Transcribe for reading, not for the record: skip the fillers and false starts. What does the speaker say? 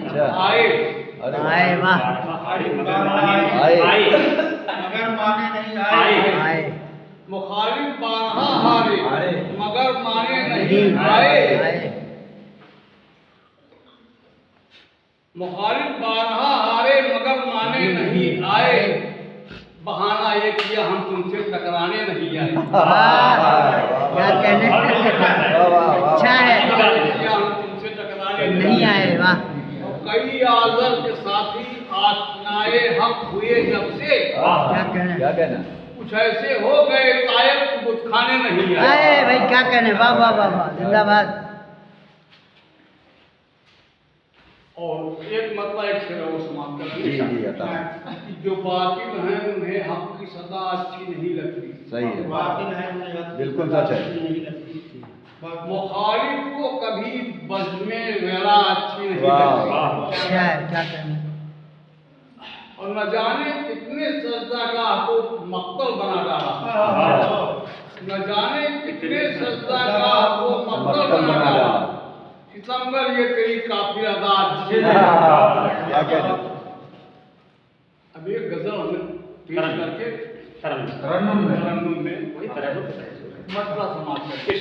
आए आए वाह आए मगर माने नहीं आए। आए मुखालिफ बारहा हारे मगर माने नहीं आए। मुखालिफ बारहा हारे मगर माने नहीं आए। बहाना ये किया हम तुमसे टकराने नहीं आए। क्या कहने अच्छा है किया हम तुमसे टकराने नहीं आए वाह कई आज़र के साथी आशनाए हक हुए जब से क्या कहना कुछ ऐसे हो गए कायम कि कुछ खाने नहीं आए। अरे भाई क्या कहने वाह वाह वाह वाह जिंदाबाद। और एक मतलब एक शेर वो समाप्त जी करेंगे कि जो बातिल हैं उन्हें हक की सदा अच्छी नहीं लगती। सही है, बातिल है उन्हें बिल्कुल सच है। नहीं लगती। मुखालिफ को कभी बज़्म वेला अच्छी नहीं वाह। लगती। अच्छा है क्या कहना और न जाने कितने सजदागाह को मक्तल बना डाला। न जाने कितने सजदागाह को मक्तल बना डाला। सितंबर ये तेरी काफी अदा अच्छी है। क्या कहना अब एक गजल हमें पेश करके तरन्नुम में मतलब समाप्त करके